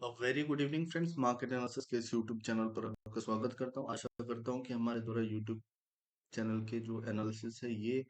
Very good evening friends. Market analysis के इस YouTube channel पर आपका स्वागत करता हूं। आशा करता हूं कि हमारे द्वारा यूट्यूब चैनल के जो एनालिसिस है ये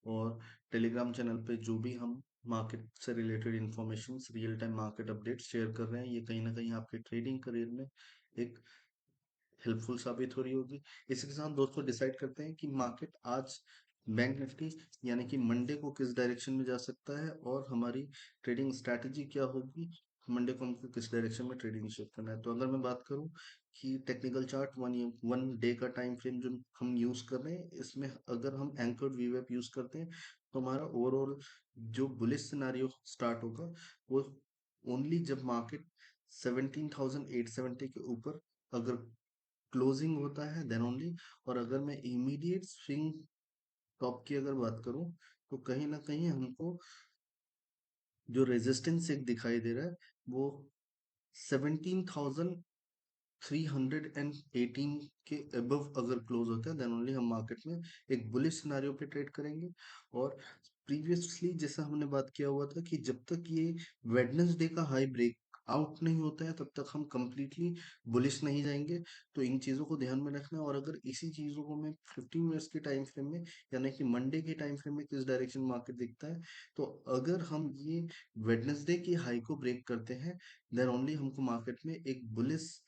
और टेलीग्राम चैनल पे जो भी हम मार्केट से related information real time market update share कर रहे हैं, ये कहीं ना कहीं आपके ट्रेडिंग करियर में एक हेल्पफुल साबित हो रही होगी। इसी के साथ दोस्तों डिसाइड करते हैं कि मार्केट आज बैंक निफ्टी यानी कि मंडे को किस डायरेक्शन में जा सकता है और हमारी ट्रेडिंग स्ट्रैटेजी क्या होगी। मंडे को हमको किस डायरेक्शन में ट्रेडिंग शिफ्ट करना है। तो अगर मैं बात करूं कि टेक्निकल चार्ट वन डे का टाइम फ्रेम जो हम यूज कर रहे हैं, इसमें अगर हम एंकर्ड वीवेप यूज करते हैं तो हमारा ओवरऑल जो बुलिश सिनारियो स्टार्ट होगा वो ओनली जब मार्केट 17,870 के ऊपर अगर क्लोजिंग होता है देन ओनली। और अगर मैं इमीडिएट स्विंग टॉप की अगर बात करूं तो कहीं ना कहीं हमको जो रेजिस्टेंस एक दिखाई दे रहा है वो 17,318 के अबव अगर क्लोज होता है देन ओनली हम मार्केट में एक बुलिश सिनारियो पे ट्रेड करेंगे। और प्रीवियसली जैसा हमने बात किया हुआ था कि जब तक ये वेडनेसडे का हाई ब्रेक आउट नहीं होता है तब तक हम कंप्लीटली बुलिश नहीं जाएंगे। तो इन चीजों को ध्यान में रखना है। और अगर इसी चीजों को मैं 15 मिनट्स के टाइम फ्रेम में यानी कि मंडे के टाइम फ्रेम में किस डायरेक्शन मार्केट दिखता है, तो अगर हम ये वेडनेसडे की हाई को ब्रेक करते हैं देन ओनली हमको मार्केट में एक बुलिश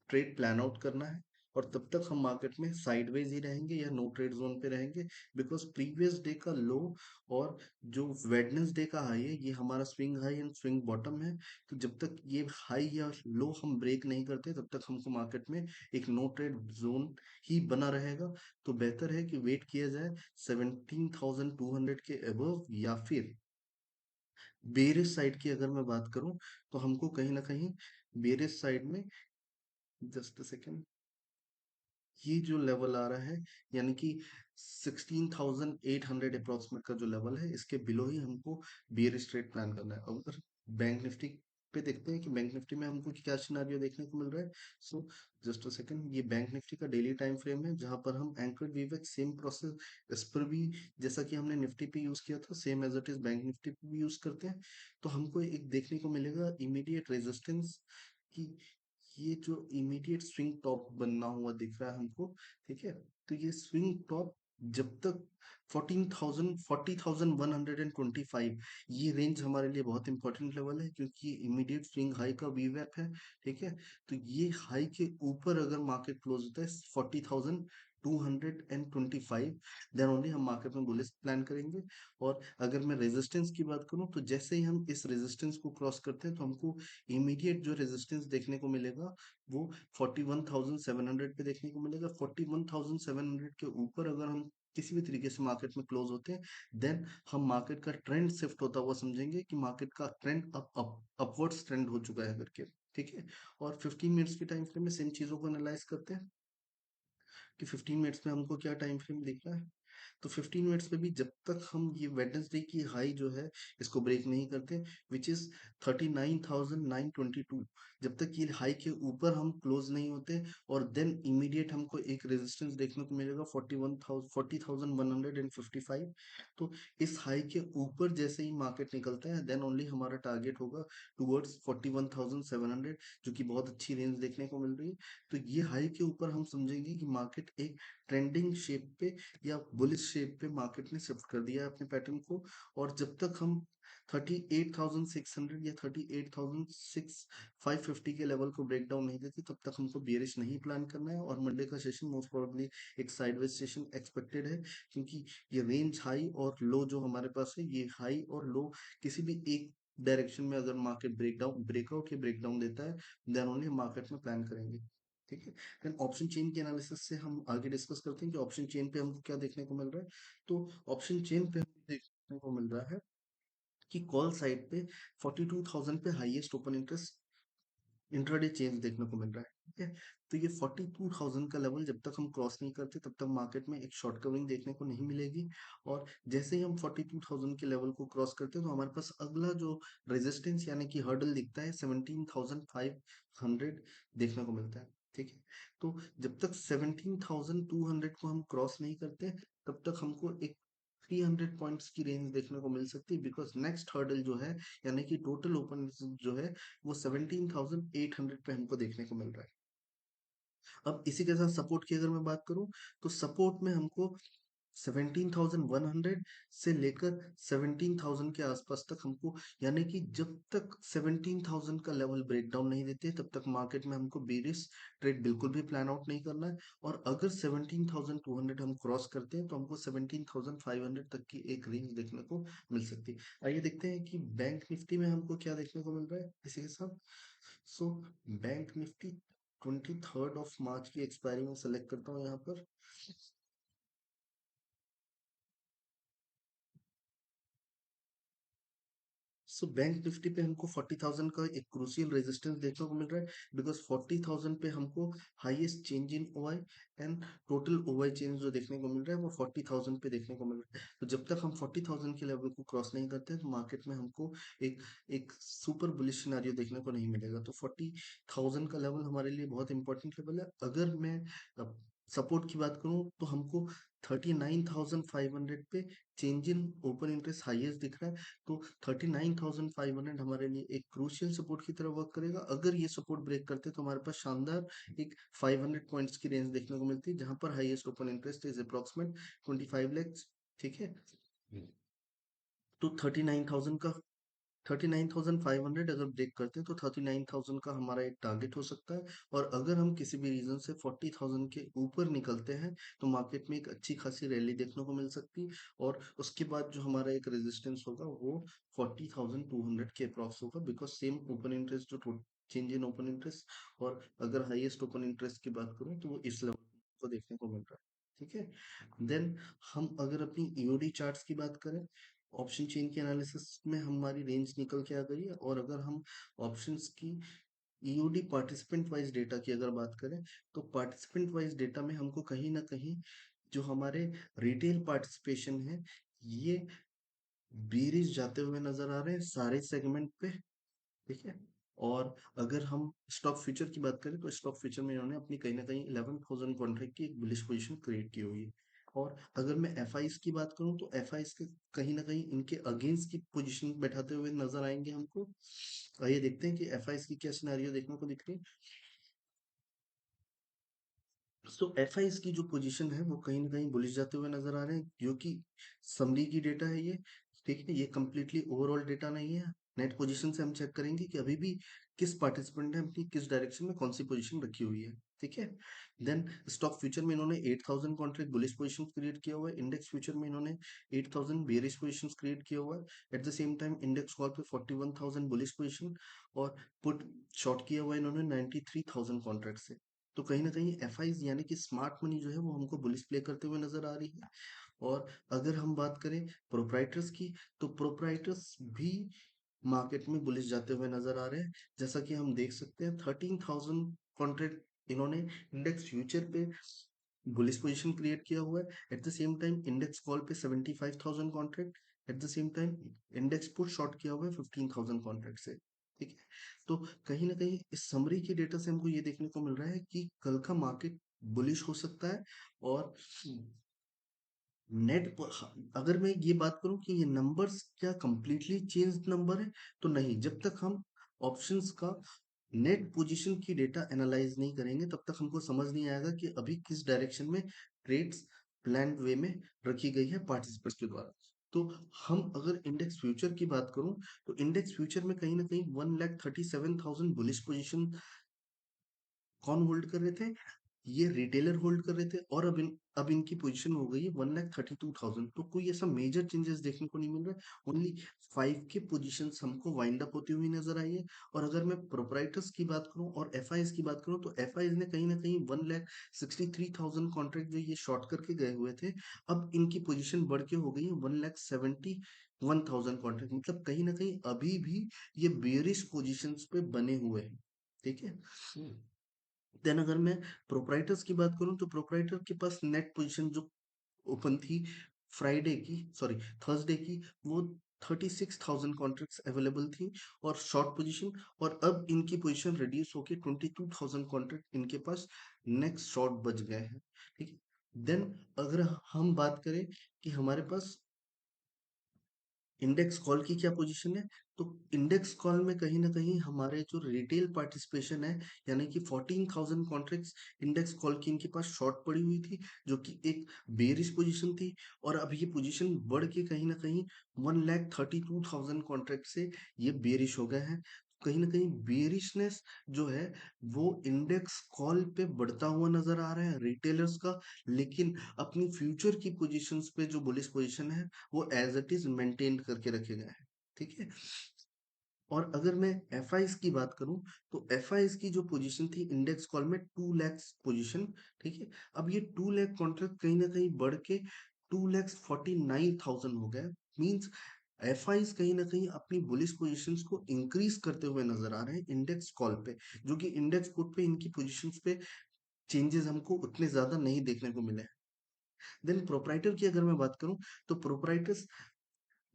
ट्रेड प्लान आउट करना है। और तब तक हम मार्केट में साइडवेज ही रहेंगे या नो ट्रेड जोन पे रहेंगे, बिकॉज प्रीवियस डे का लो और जो वेडनेसडे का हाई है ये हमारा swing high and swing bottom है। तो जब तक ये हाई या लो हम ब्रेक नहीं करते तब तक हमको मार्केट में एक नो ट्रेड जोन ही बना रहेगा। तो बेहतर है कि वेट किया जाए 17,200 के अबव, या फिर बेरिश साइड की अगर मैं बात करूं तो हमको कहीं ना कहीं बेरिश साइड में, जस्ट अ सेकेंड, ये जो लेवल आ रहा है यानी कि 16,800 अप्रोक्सीमेट का जो लेवल है इसके बिलो ही हमको बियर ट्रेड प्लान करना है। अगर बैंक निफ्टी पे देखते हैं कि बैंक निफ्टी में हमको क्या सिनारियो देखने को मिल रहा है। सो जस्ट अ सेकंड, ये बैंक निफ्टी का डेली टाइम फ्रेम है जहां पर हम एंकर्ड वीवेक सेम प्रोसेस इस पर भी जैसा कि हमने निफ्टी पे यूज किया था same as it is bank Nifty पे भी यूज करते हैं। तो हमको एक देखने को मिलेगा इमीडिएट रेजिस्टेंस की, ये जो इमीडिएट स्विंग टॉप बनना हुआ दिख रहा है हमको। ठीक है, तो ये स्विंग टॉप जब तक 40,125, ये रेंज हमारे लिए बहुत इंपॉर्टेंट लेवल है क्योंकि ये इमीडिएट स्विंग हाई का वीवैप है। ठीक है, तो ये हाई के ऊपर अगर मार्केट क्लोज होता है 40,225 देन ओनली हम मार्केट में बुलिश प्लान करेंगे। और अगर मैं रेजिस्टेंस की बात करूं तो जैसे ही हम इस रेजिस्टेंस को क्रॉस करते हैं तो हमको इमीडिएट जो रेजिस्टेंस देखने को मिलेगा वो 41,700 पे देखने को मिलेगा। 41,700 के ऊपर अगर हम किसी भी तरीके से मार्केट में क्लोज होते हैं देन हम मार्केट का ट्रेंड शिफ्ट होता हुआ समझेंगे कि मार्केट का ट्रेंड अपवर्ड्स ट्रेंड हो चुका है करके। ठीक है, और 15 मिनट्स के टाइम फ्रेम में सेम चीजों को एनालाइज करते हैं कि 15 मिनट्स में हमको क्या टाइम फ्रेम दिख रहा है। तो 15 मिनट्स में भी जब तक हम ये वेडनेसडे की हाई जो है इसको ब्रेक नहीं करते, विच इज 39,922, जब तक ये हाई के ऊपर हम क्लोज नहीं होते और देन इमीडिएट हमको एक रेजिस्टेंस देखने को मिलेगा 41,155। तो इस हाई के ऊपर जैसे ही मार्केट निकलता है देन ओनली हमारा टारगेट होगा टुवर्ड्स 41,700, जो कि बहुत अच्छी रेंज देखने को मिल रही है। तो ये हाई के ऊपर हम समझेंगे कि मार्केट एक ट्रेंडिंग शेप पे या बुलिश शेप पे मार्केट ने शिफ्ट कर दिया है अपने पैटर्न को। और जब तक हम 38,600 या 38,550 के लेवल को ब्रेक डाउन नहीं देते तब तक हमको बियरिश नहीं प्लान करना है। और मंडे का सेशन मोस्ट प्रोबेबली एक साइडवेज सेशन एक्सपेक्टेड है क्योंकि ये रेंज हाई और लो जो हमारे पास है, ये हाई और लो किसी भी एक डायरेक्शन में अगर मार्केट ब्रेकआउट या ब्रेकडाउन देता है देन ओनली मार्केट में प्लान करेंगे। ठीक है, देन ऑप्शन चेन के एनालिसिस से हम आगे डिस्कस करते हैं कि ऑप्शन चेन पे हमको क्या देखने को मिल रहा है। तो ऑप्शन चेन पे हमें देखने को मिल रहा है कि कॉल साइड पे 42,000 पे highest open interest intraday change देखने को मिल रहा है। ठीक है, तो ये 42,000 का लेवल जब तक हम क्रॉस नहीं करते तब तक मार्केट में एक शॉर्ट कवरिंग देखने को नहीं मिलेगी। और जैसे ही हम 42,000 के लेवल को क्रॉस करते हैं तो हमारे पास अगला जो रेजिस्टेंस यानी कि हर्डल दिखता है 17,500 देखने को मिलता है। ठीक है, तो जब तक 17,200 को हम क्रॉस नहीं करते तब तक हमको एक 300 पॉइंट्स की रेंज देखने को मिल सकती है, बिकॉज नेक्स्ट हर्डल जो है यानी कि टोटल ओपन जो है वो 17,800 पे हमको देखने को मिल रहा है। अब इसी के साथ सपोर्ट की अगर मैं बात करूं तो सपोर्ट में हमको 17,100 से लेकर 17,000 के आसपास तक हमको, यानी कि जब तक 17,000 का लेवल ब्रेकडाउन नहीं देते तब तक मार्केट में हमको बेरिश ट्रेड बिल्कुल भी प्लान आउट नहीं करना है। और अगर 17,200 हम क्रॉस करते हैं तो हमको 17,500 तक की एक रेंज देखने को मिल सकती है। आइए देखते हैं कि बैंक निफ्टी में हमको क्या देखने को मिल रहा है इसी के साथ। So bank Nifty 23rd of March की एक्सपायरी में सेलेक्ट करता हूँ यहाँ पर। सो बैंक निफ्टी पे हमको 40,000 का एक क्रूशियल रेजिस्टेंस देखने को मिल रहा है, बिकॉज 40,000 पे हमको highest change in OI and total OI change जो देखने को मिल रहा है वो 40,000 पे देखने को मिल रहा है। तो जब तक हम 40,000 के लेवल को क्रॉस नहीं करते हैं तो मार्केट में हमको एक एक सुपर बुलिश सिनेरियो देखने को नहीं मिलेगा। तो 40,000 का लेवल हमारे लिए बहुत इंपॉर्टेंट लेवल है। अगर मैं सपोर्ट की बात करूं तो हमको 39,500 पे change in open interest highest दिख रहा है। तो 39,500 हमारे लिए एक क्रूशियल सपोर्ट की तरह वर्क करेगा। अगर ये सपोर्ट ब्रेक करते हैं तो हमारे पास शानदार एक 500 पॉइंट्स की रेंज देखने को मिलती है, जहां पर highest open interest is approximate 25 lakhs। ठीक है। तो 39,500 अगर ब्रेक करते हैं तो 39,000 का हमारा एक टारगेट हो सकता है। और अगर हम किसी भी रीजन से 40,000 के ऊपर निकलते हैं तो मार्केट में एक अच्छी खासी रैली देखने को मिल सकती है। और उसके बाद जो हमारा एक रेजिस्टेंस होगा वो 40,200 के अप्रॉक्स होगा, बिकॉज सेम ओपन इंटरेस्ट जो चेंज इन ओपन इंटरेस्ट, और अगर हाईएस्ट ओपन इंटरेस्ट की बात करूं तो वो इस लेवल को देखने को मिल रहा है। ठीक है। देन हम अगर अपनी ईओडी चार्ट्स की बात करें, ऑप्शन चेन के एनालिसिस में हमारी रेंज निकल के आ गई है। और अगर हम ऑप्शंस की ईओडी पार्टिसिपेंट वाइज डेटा की अगर बात करें तो पार्टिसिपेंट वाइज डेटा में हमको कहीं ना कहीं जो हमारे रिटेल पार्टिसिपेशन है ये बेरिश जाते हुए नजर आ रहे हैं सारे सेगमेंट पे। ठीक है। और अगर हम स्टॉक फ्यूचर की बात करें तो स्टॉक फ्यूचर में इन्होंने अपनी कहीं ना कहीं 11,000 कॉन्ट्रैक्ट की एक बुलिश पोजीशन क्रिएट की हुई है। और अगर मैं एफ की बात करूं तो एफ के कहीं ना कहीं इनके अगेंस्ट की पोजीशन बैठाते हुए नजर आएंगे हमको। आइए देखते हैं कि एफ की क्या सिनेरियो देखने को दिख रही है। सो एफ की जो पोजीशन है वो कहीं ना कहीं बुलिश जाते हुए नजर आ रहे हैं, क्योंकि समरी की डेटा है ये। ठीक है। ये कम्प्लीटली ओवरऑल डेटा नहीं है। नेट पोजीशन से हम चेक करेंगे कि अभी भी किस पार्टिसिपेंट ने अपनी किस डायरेक्शन में कौन सी पोजीशन रखी हुई है। ठीक है। देन स्टॉक फ्यूचर में इन्होंने 8,000 कॉन्ट्रैक्ट बुलिश पोजीशन क्रिएट किया हुआ है। इंडेक्स फ्यूचर में इन्होंने 8,000 बेरिश पोजीशन क्रिएट किया हुआ है। At the same time index call पे 41,000 बुलिश पोजीशन और पुट शॉर्ट किया हुआ है इन्होंने 93,000 कॉन्ट्रैक्ट से। तो कहीं न कहीं एफआईज़ यानी कि स्मार्ट मनी जो है वो हमको बुलिश प्ले करते हुए नज़र आ रही है। और अगर हम बात करें प्रोप्राइटर्स की तो प्रोप्राइटर्स भी मार्केट में बुलिश जाते हुए नज़र आ रहे हैं। जैसा कि हम देख सकते हैं 13,000 कॉन्ट्रैक्ट इन्होंने इंडेक्स फ्यूचर पे बुलिश पोजीशन क्रिएट किया हुआ है। At the same time index call पे 75,000 contract, at the same time index put short किया हुआ है 15,000 कॉन्ट्रैक्ट से। ठीक है। तो कहीं ना कहीं इस समरी के डेटा से हमको ये देखने को मिल रहा है कि कल का मार्केट बुलिश हो सकता है। और नेट अगर मैं ये बात करूं कि ये नंबर्स क्या कंप्लीटली चेंज नंबर है तो नहीं। जब तक हम ऑप्शंस का नेट पोजीशन की डेटा एनालाइज नहीं करेंगे तब तक हमको समझ नहीं आएगा कि अभी किस डायरेक्शन में ट्रेड्स प्लान वे में रखी गई है पार्टिसिपेंट्स के द्वारा। तो हम अगर इंडेक्स फ्यूचर की बात करूं तो इंडेक्स फ्यूचर में कहीं ना कहीं 1,37,000 बुलिश पोजीशन कौन होल्ड कर रहे थे, ये रिटेलर होल्ड कर रहे थे। और अब इनकी पोजीशन हो गई है 1,32,000। तो कोई ऐसा मेजर चेंजेस देखने को नहीं मिल रहा है। ओनली 5 के पोजीशंस हमको वाइंड अप होती हुई नजर आई है। और अगर मैं प्रोप्राइटर्स की बात करूं और एफ की बात करूं तो एफ ने कहीं ना कहीं 1,63,000 कॉन्ट्रैक्ट जो ये शॉर्ट करके गए हुए थे, अब इनकी पोजीशन बढ़ के हो गई है 1,71,000 कॉन्ट्रैक्ट। मतलब कहीं ना कहीं अभी भी ये बेरिश पोजीशंस पे बने हुए हैं। ठीक है। देन अगर मैं प्रोप्राइटर्स की बात करूं तो प्रोप्राइटर के पास नेट पोजीशन जो ओपन थी फ्राइडे की, सॉरी थर्सडे की, वो 36,000 कॉन्ट्रैक्ट्स अवेलेबल थी और शॉर्ट पोजीशन। और अब इनकी पोजीशन रिड्यूस होकर 22,000 कॉन्ट्रैक्ट इनके पास नेक्स्ट शॉर्ट बच गए हैं। ठीक है। देन अगर हम बात करें कि हमारे पास इंडेक्स कॉल की क्या पोजीशन है? तो इंडेक्स कॉल में कहीं ना कहीं हमारे जो रिटेल पार्टिसिपेशन है, यानी कि 14,000 कॉन्ट्रैक्ट्स इंडेक्स कॉल की इनके पास शॉर्ट पड़ी हुई थी, जो कि एक बेरिश पोजीशन थी। और अब ये पोजीशन बढ़ के कहीं ना कहीं 1,32,000 कॉन्ट्रैक्ट से ये बेरिश हो गए हैं। कहीं ना कहीं बेरिशनेस जो है वो इंडेक्स कॉल पे बढ़ता हुआ नजर आ रहा है रिटेलर्स का, लेकिन अपनी फ्यूचर की पोजीशंस पे जो बुलिश पोजीशन है वो एज इट इज मेंटेन करके रखे गए हैं। ठीक है। और अगर मैं एफ की बात करूं, तो एफ की जो पोजीशन थी इंडेक्स कॉल में 2 लाख पोजीशन। ठीक है। अब ये 2 लाख कॉन्ट्रैक्ट कहीं ना कहीं बढ़ के 2,49,000 हो गया। मीन्स एफ कहीं ना कहीं अपनी बुलिश पोजीशंस को इंक्रीज करते हुए नजर आ रहे हैं इंडेक्स कॉल पे, जो कि इंडेक्स पुट पे इनकी पोजीशंस पे चेंजेस हमको उतने ज्यादा नहीं देखने को मिले। देन प्रोपराइटर की अगर मैं बात करूं, तो प्रोपराइटर्स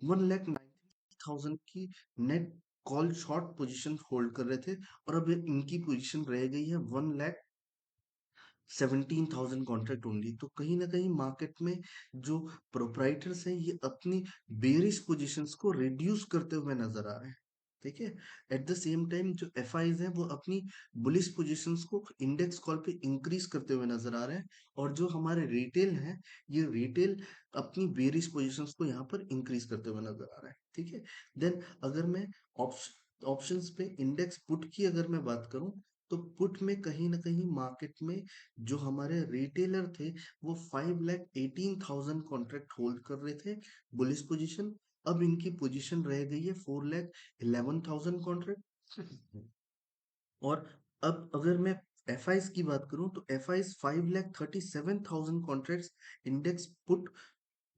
1,90,000 की net call short position hold कर रहे थे, और अब इनकी पोजीशन रह गई है 1,17,000 कॉन्ट्रैक्ट ओनली। तो कहीं ना कहीं मार्केट में जो प्रोपराइटर्स हैं ये अपनी बेरिश पोजीशंस को रिड्यूस करते हुए नजर आ रहे हैं। ठीक है। एट द सेम टाइम जो एफ हैं वो अपनी बुलिश पोजीशंस को इंडेक्स कॉल पे इंक्रीज करते हुए नजर आ रहे हैं। और जो हमारे रिटेल हैं, ये रिटेल अपनी बेरिश पोजीशंस को यहाँ पर इंक्रीज करते हुए नजर आ रहा है। ठीक है। देन अगर मैं ऑप्शंस पे इंडेक्स पुट की अगर मैं बात करूं, तो पुट में कहीं ना कहीं मार्केट में जो हमारे रिटेलर थे वो 5,18,000 कॉन्ट्रैक्ट होल्ड कर रहे थे बुलिश पोजीशन। अब इनकी पोजीशन रह गई है 4,11,000 कॉन्ट्रैक्ट। और अब अगर मैं एफ की बात करूं, तो F 5,37,000 contracts index put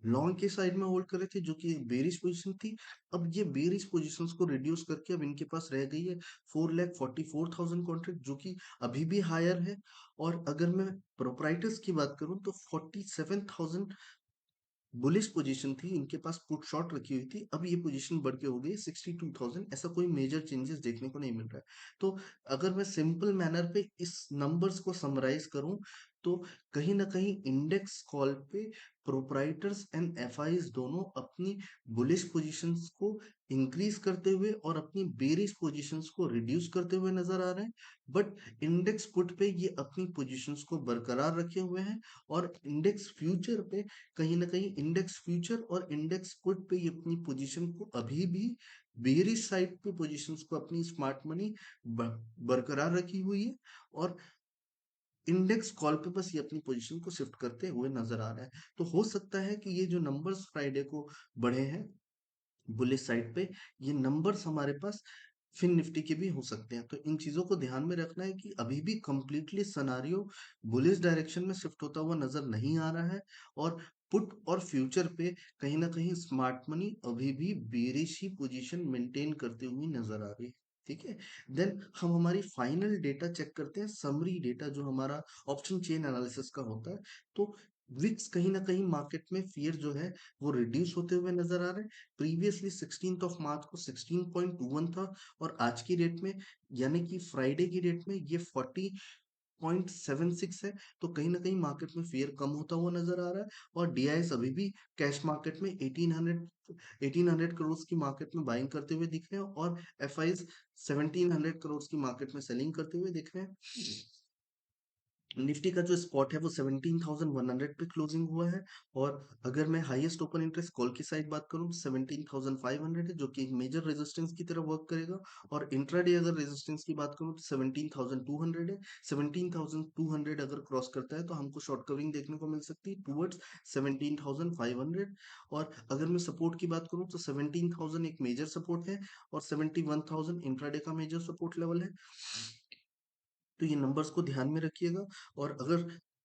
long के साइड में होल्ड कर रहे थे, जो कि बेरिश पोजीशन थी। अब ये बेरिश पोजीशंस को रिड्यूस करके अब इनके पास रह गई है 4,44,000 कॉन्ट्रैक्ट, जो कि अभी भी हायर है। और अगर मैं प्रोपराइटर्स की बात करूं, तो 47,000 बुलिश पोजीशन थी इनके पास, पुट शॉर्ट रखी हुई थी। अब ये पोजीशन बढ़ के हो गई 62,000। ऐसा कोई मेजर चेंजेस देखने को नहीं मिल रहा है। तो अगर मैं सिंपल मैनर पे इस नंबर्स को समराइज करूं, तो कहीं ना कहीं इंडेक्स कॉल पे प्रोपराइटर्स एंड एफ दोनों अपनी बुलिश पोजीशंस को इंक्रीज करते हुए और अपनी बेरिश पोजीशंस को रिड्यूस करते हुए नजर आ रहे हैं। बट इंडेक्स पुट पे ये अपनी पोजीशंस को बरकरार रखे हुए हैं। और इंडेक्स फ्यूचर पे कहीं ना कहीं इंडेक्स फ्यूचर और इंडेक्स पुट पे ये अपनी पोजीशन को अभी भी बेरिश साइड पे पोजीशंस को अपनी स्मार्ट मनी बरकरार रखी हुई है। और इंडेक्स कॉल पे बस ये अपनी पोजीशन को शिफ्ट करते हुए नजर आ रहा है। तो हो सकता है कि ये जो नंबर्स फ्राइडे को बढ़े हैं बुलिश साइड पे, ये नंबर्स हमारे पास फिन निफ्टी के भी हो सकते हैं। तो इन चीजों को ध्यान में रखना है कि अभी भी कंप्लीटली सनारियो बुलिश डायरेक्शन में शिफ्ट होता हुआ नजर नहीं आ रहा है। और पुट और फ्यूचर पे कहीं ना कहीं स्मार्ट मनी अभी भी बेरिश ही पोजीशन मेंटेन करती हुई नजर आ रही है। ठीक है। देन हम हमारी फाइनल डेटा चेक करते हैं, समरी डेटा जो हमारा ऑप्शन चेन एनालिसिस का होता है। तो विक्स कहीं ना कहीं मार्केट में फियर जो है वो रिड्यूस होते हुए नजर आ रहे हैं। प्रीवियसली 16 मार्च को 16.21 था, और आज की डेट में यानी कि फ्राइडे की डेट में ये 40.76 है। तो कहीं ना कहीं मार्केट में फेयर कम होता हुआ नजर आ रहा है। और डीआईएस अभी भी कैश मार्केट में 1800 करोड़ की मार्केट में बाइंग करते हुए दिख रहे हैं, और एफ आई 1700 करोड़ की मार्केट में सेलिंग करते हुए दिख रहे हैं। निफ्टी का जो स्पॉट है वो 17,100 पे क्लोजिंग हुआ है। और अगर मैं हाईएस्ट ओपन इंटरेस्ट कॉल की साइड बात करूं, 17,500 है, जो कि एक मेजर रेजिस्टेंस की तरह वर्क करेगा। और इंट्राडे अगर रेजिस्टेंस की बात करूं, तो 17,200 है। 17,200 अगर क्रॉस करता है तो हमको शॉर्ट कवरिंग देखने को मिल सकती है टूवर्ड्स 17,500। और अगर मैं सपोर्ट की बात करूं, तो 17,000 एक मेजर सपोर्ट है, और 71,000 इंट्राडे का मेजर सपोर्ट लेवल है। तो ये नंबर्स को ध्यान में रखिएगा। और अगर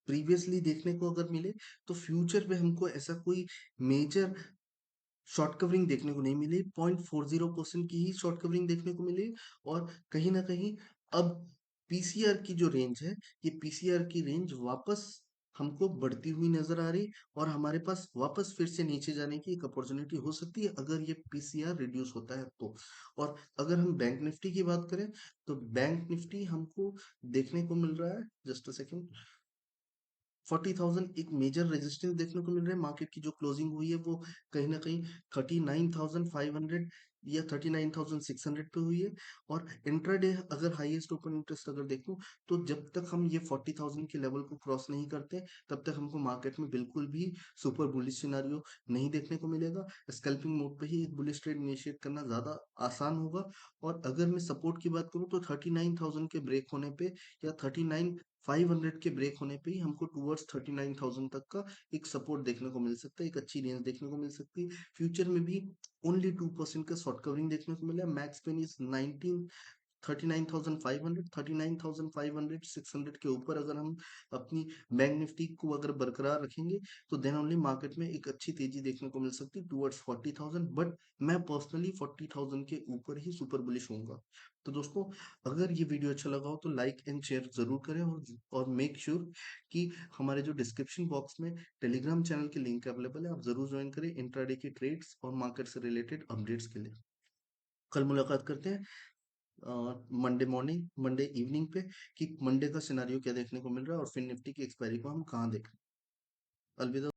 प्रीवियसली देखने को अगर मिले, तो फ्यूचर पे हमको ऐसा कोई मेजर शॉर्ट कवरिंग देखने को नहीं मिली, 0.40% की ही शॉर्ट कवरिंग देखने को मिली। और कहीं ना कहीं अब पीसीआर की जो रेंज है, ये पीसीआर की रेंज वापस हमको बढ़ती हुई नजर आ रही, और हमारे पास वापस फिर से नीचे जाने की एक अपॉर्चुनिटी हो सकती है अगर ये पीसीआर रिड्यूस होता है तो। और अगर हम बैंक निफ्टी की बात करें, तो बैंक निफ्टी हमको देखने को मिल रहा है, जस्ट अ सेकेंड। 40,000 एक मेजर रेजिस्टेंस देखने को मिल रहा है। मार्केट की जो क्लोजिंग हुई है वो कहीं ना कहीं 39,500 या 39,600 पे हुई है। और इंट्राडे अगर हाईएस्ट ओपन इंटरेस्ट अगर देखूं तो जब तक हम ये 40,000 के लेवल को क्रॉस नहीं करते तब तक हमको मार्केट में बिल्कुल भी सुपर बुलिश सिनारियो नहीं देखने को मिलेगा। स्कैल्पिंग मोड पे ही एक बुलिश ट्रेड इनिशिएट करना ज्यादा आसान होगा। और अगर मैं सपोर्ट की बात करूं तो 39,000 के ब्रेक होने पे या 39,500 के ब्रेक होने पे ही हमको टूवर्ड्स 39,000 तक का एक सपोर्ट देखने को मिल सकता है, एक अच्छी रेंज देखने को मिल सकती है। फ्यूचर में भी ओनली 2% का शॉर्ट कवरिंग देखने को मिला है। मैक्स पेन इज 19 39,500 39,500 600 के ऊपर अगर हम अपनी बैंक निफ्टी को अगर बरकरार रखेंगे तो देन ओनली मार्केट में एक अच्छी तेजी देखने को मिल सकती है टुवर्ड्स 40,000। बट मैं पर्सनली 40,000 के ऊपर ही सुपर बुलिश होऊंगा। तो दोस्तों, अगर ये वीडियो अच्छा लगा हो तो लाइक एंड शेयर जरूर करें और मेक श्योर कि हमारे जो डिस्क्रिप्शन बॉक्स में टेलीग्राम चैनल की लिंक अवेलेबल है, आप जरूर ज्वाइन करें इंट्राडे की ट्रेड्स और मार्केट से रिलेटेड अपडेट्स के लिए। कल मुलाकात करते हैं मंडे मॉर्निंग मंडे इवनिंग पे कि मंडे का सिनेरियो क्या देखने को मिल रहा है और फिर निफ्टी की एक्सपायरी को हम कहाँ देखें। अलविदा।